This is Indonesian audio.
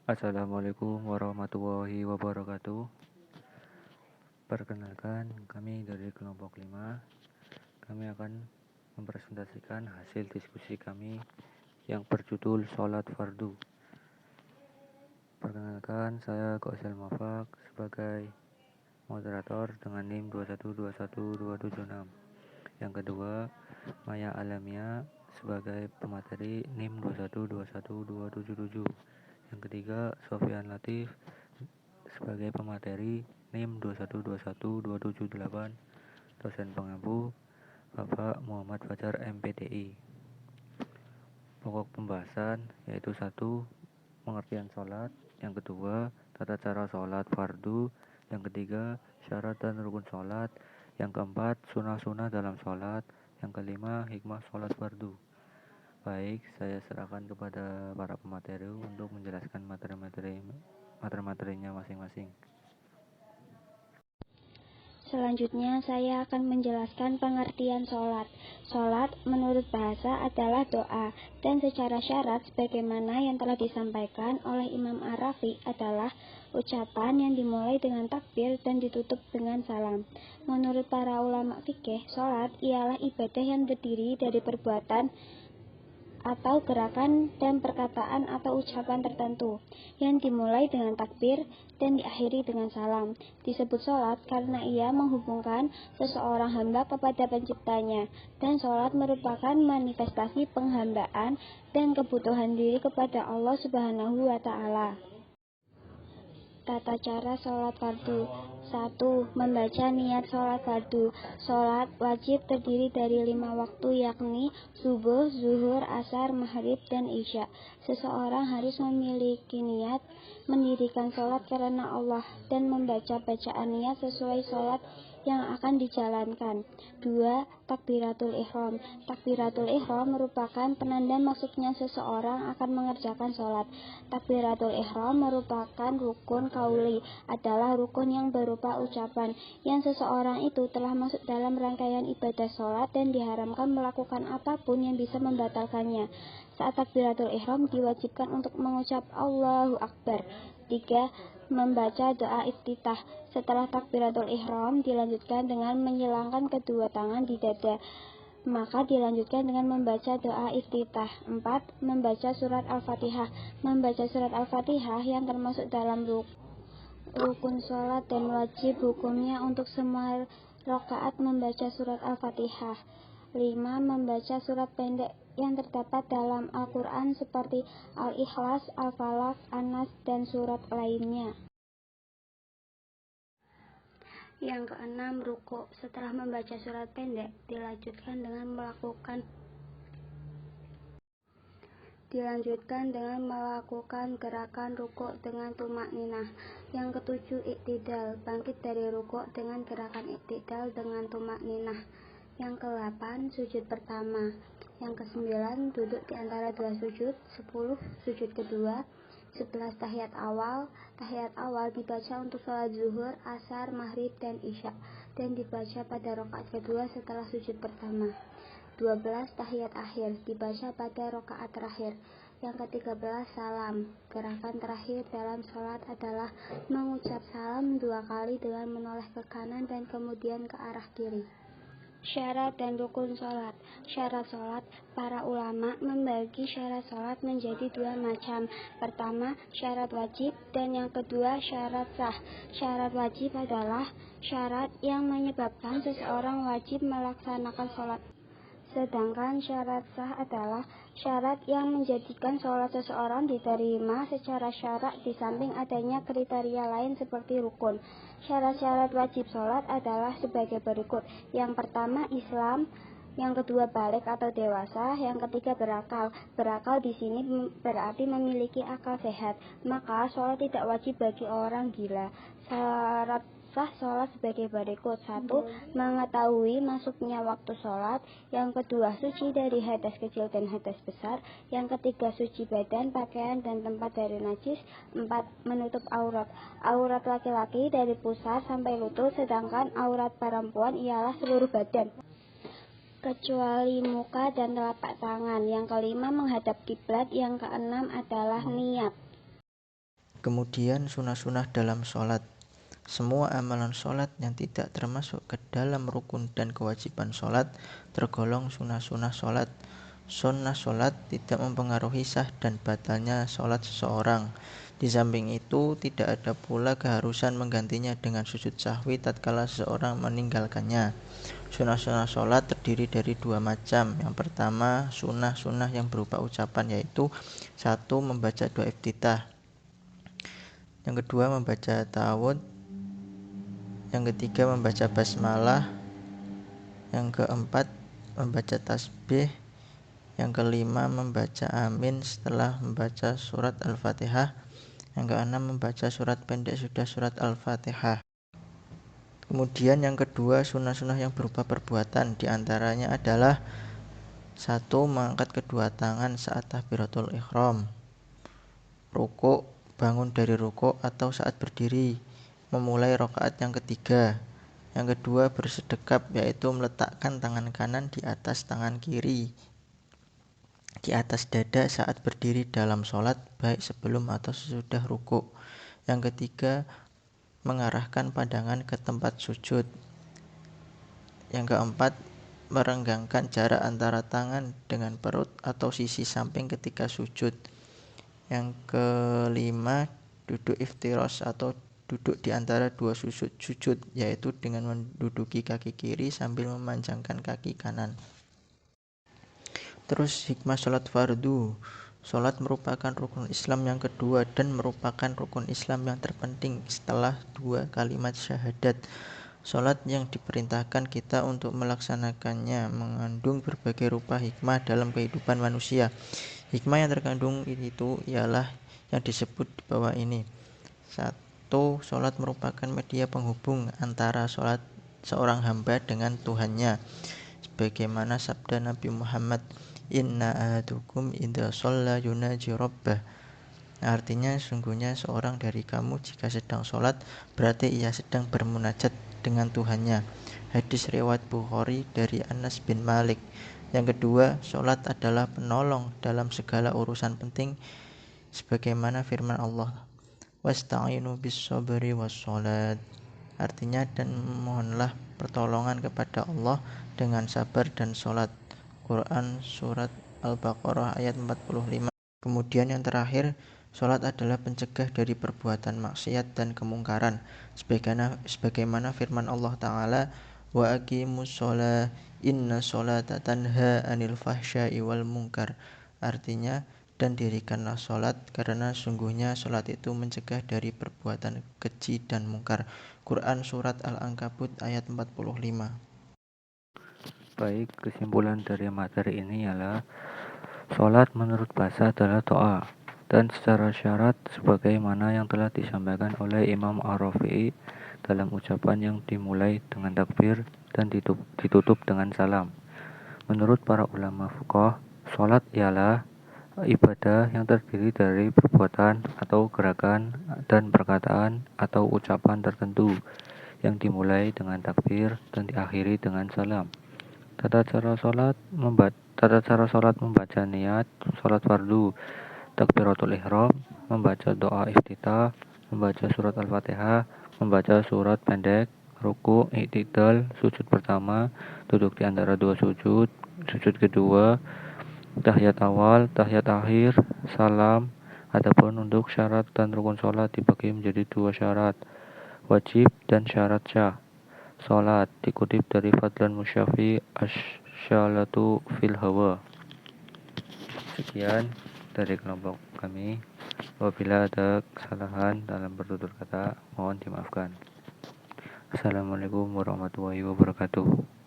Assalamualaikum warahmatullahi wabarakatuh. Perkenalkan, kami dari kelompok 5. Kami akan mempresentasikan hasil diskusi kami yang berjudul Sholat Fardu. Perkenalkan, saya Qausel Mafak sebagai moderator dengan NIM 2121276. Yang kedua, Maya Alamia sebagai pemateri NIM 2121277. Yang ketiga, Sofyan Latif sebagai pemateri NIM 2121278, dosen pengampu Bapak Muhammad Fajar MPDI. Pokok pembahasan yaitu 1. Pengertian sholat. Yang kedua, tata cara sholat fardu. Yang ketiga, syarat dan rukun sholat. Yang keempat, sunnah-sunnah dalam sholat. Yang kelima, hikmah sholat fardu. Baik, saya serahkan kepada para pemateri untuk menjelaskan materi-materinya masing-masing. Selanjutnya saya akan menjelaskan pengertian sholat. Sholat menurut bahasa adalah doa, dan secara syarat sebagaimana yang telah disampaikan oleh Imam Ar-Rafi adalah ucapan yang dimulai dengan takbir dan ditutup dengan salam. Menurut para ulama fikih, sholat ialah ibadah yang terdiri dari perbuatan atau gerakan dan perkataan atau ucapan tertentu yang dimulai dengan takbir dan diakhiri dengan salam. Disebut sholat karena ia menghubungkan seseorang hamba kepada penciptanya, dan sholat merupakan manifestasi penghambaan dan kebutuhan diri kepada Allah Subhanahu wa Ta'ala. Tata cara sholat fardu. 1. Membaca niat sholat fardu. Sholat wajib terdiri dari 5 waktu, yakni subuh, zuhur, asar, maghrib, dan isya. Seseorang harus memiliki niat mendirikan sholat karena Allah dan membaca bacaan niat sesuai sholat yang akan dijalankan. 2. Takbiratul ihram. Takbiratul ihram merupakan penanda maksudnya seseorang akan mengerjakan sholat. Takbiratul ihram merupakan rukun qauli, adalah rukun yang berupa ucapan yang seseorang itu telah masuk dalam rangkaian ibadah sholat dan diharamkan melakukan apapun yang bisa membatalkannya. Saat takbiratul ihram diwajibkan untuk mengucap Allahu Akbar. 3. Membaca doa iftitah. Setelah takbiratul ihram dilanjutkan dengan menyilangkan kedua tangan di dada, maka dilanjutkan dengan membaca doa iftitah. 4. Membaca surat Al-Fatihah. Membaca surat Al-Fatihah yang termasuk dalam rukun sholat dan wajib hukumnya untuk semua rakaat membaca surat Al-Fatihah. 5. Membaca surat pendek yang terdapat dalam Al-Quran seperti Al-Ikhlas, Al-Falaq, An-Nas, dan surat lainnya. Yang keenam, rukuk. Setelah membaca surat pendek, dilanjutkan dengan melakukan gerakan rukuk dengan tumakninah. Yang ketujuh, iktidal. Bangkit dari rukuk dengan gerakan iktidal dengan tumakninah. Yang ke-8, sujud pertama. Yang ke-9, duduk di antara dua sujud. 10, sujud kedua. 11, tahiyat awal. Tahiyat awal dibaca untuk sholat zuhur, asar, maghrib, dan isya, dan dibaca pada rakaat kedua setelah sujud pertama. 12, tahiyat akhir, dibaca pada rakaat terakhir. Yang ke-13, salam. Gerakan terakhir dalam sholat adalah mengucap salam 2 kali dengan menoleh ke kanan dan kemudian ke arah kiri. Syarat dan rukun sholat. Syarat sholat, para ulama membagi syarat sholat menjadi 2 macam. Pertama, syarat wajib, dan yang kedua, syarat sah. Syarat wajib adalah syarat yang menyebabkan seseorang wajib melaksanakan sholat. Sedangkan syarat sah adalah syarat yang menjadikan sholat seseorang diterima secara syarak di samping adanya kriteria lain seperti rukun. Syarat-syarat wajib sholat adalah sebagai berikut. Yang pertama, Islam. Yang kedua, balik atau dewasa. Yang ketiga, berakal. Berakal di sini berarti memiliki akal sehat. Maka sholat tidak wajib bagi orang gila. Syarat sah sholat sebagai berikut. 1. Mengetahui masuknya waktu sholat. Yang kedua, suci dari hadas kecil dan hadas besar. Yang ketiga, suci badan, pakaian, dan tempat dari najis. 4. Menutup aurat. Aurat laki-laki dari pusar sampai lutut, sedangkan aurat perempuan ialah seluruh badan, kecuali muka dan telapak tangan. Yang kelima, menghadap kiblat. Yang keenam adalah niat. Kemudian sunnah-sunnah dalam sholat. Semua amalan sholat yang tidak termasuk ke dalam rukun dan kewajiban sholat tergolong sunnah-sunnah sholat. Sunnah sholat tidak mempengaruhi sah dan batalnya sholat seseorang. Di samping itu, tidak ada pula keharusan menggantinya dengan sujud sahwi tatkala seseorang meninggalkannya. Sunnah-sunnah sholat terdiri dari dua macam. Yang pertama, sunnah-sunnah yang berupa ucapan, yaitu satu, membaca doa iftitah. Yang kedua, membaca ta'awud. Yang ketiga, membaca basmalah. Yang keempat, membaca tasbih. Yang kelima, membaca amin setelah membaca surat Al-Fatihah. Yang keenam, membaca surat pendek sudah surat Al-Fatihah. Kemudian yang kedua, sunnah-sunnah yang berupa perbuatan. Di antaranya adalah satu, mengangkat kedua tangan saat takbiratul ihram, rukuk, bangun dari rukuk atau saat berdiri, memulai rakaat yang ketiga. Yang kedua, bersedekap, yaitu meletakkan tangan kanan di atas tangan kiri di atas dada saat berdiri dalam sholat, baik sebelum atau sesudah rukuk. Yang ketiga, mengarahkan pandangan ke tempat sujud. Yang keempat, merenggangkan jarak antara tangan dengan perut atau sisi samping ketika sujud. Yang kelima, duduk iftiros atau duduk di antara dua sujud, yaitu dengan menduduki kaki kiri sambil memanjangkan kaki kanan. Terus hikmah sholat fardu. Sholat merupakan rukun Islam yang kedua dan merupakan rukun Islam yang terpenting setelah dua kalimat syahadat. Sholat yang diperintahkan kita untuk melaksanakannya mengandung berbagai rupa hikmah dalam kehidupan manusia. Hikmah yang terkandung itu ialah yang disebut di bawah ini. Satu, sholat merupakan media penghubung antara sholat seorang hamba dengan Tuhannya. Sebagaimana sabda Nabi Muhammad, inna ahadukum idza shalla yunaji rabbah. Artinya, sungguhnya seorang dari kamu jika sedang sholat berarti ia sedang bermunajat dengan Tuhannya. Hadis riwayat Bukhari dari Anas bin Malik. Yang kedua, sholat adalah penolong dalam segala urusan penting, sebagaimana firman Allah, wasta'inu bis sabri was sholat. Artinya, dan mohonlah pertolongan kepada Allah dengan sabar dan sholat. Quran surat Al-Baqarah ayat 45. Kemudian yang terakhir, sholat adalah pencegah dari perbuatan maksiat dan kemungkaran, sebagaimana firman Allah Ta'ala, wa aqimus sholah inna sholata tanha anil fahsya'i wal munkar. Artinya, dan dirikanlah sholat karena sungguhnya sholat itu mencegah dari perbuatan keji dan mungkar. Quran surat Al-Ankabut ayat 45. Baik, kesimpulan dari materi ini ialah sholat menurut bahasa adalah doa, dan secara syarat sebagaimana yang telah disampaikan oleh Imam Ar-Rafi'i dalam ucapan yang dimulai dengan takbir dan ditutup dengan salam. Menurut para ulama fuqaha, sholat ialah ibadah yang terdiri dari perbuatan atau gerakan dan perkataan atau ucapan tertentu yang dimulai dengan takbir dan diakhiri dengan salam. Tata cara sholat membaca niat sholat fardu, takbiratul ihram, membaca doa iftitah, membaca surat Al-Fatihah, membaca surat pendek, ruku, i'tidal, sujud pertama, duduk di antara dua sujud, sujud kedua, tahiyat awal, tahiyat akhir, salam. Adapun untuk syarat dan rukun sholat dibagi menjadi dua syarat, wajib dan syarat syah. Sholat dikutip dari Fadlan Musyafi Asyalatu fil Hawa. Sekian dari kelompok kami. Apabila ada kesalahan dalam bertutur kata, mohon dimaafkan. Assalamualaikum warahmatullahi wabarakatuh.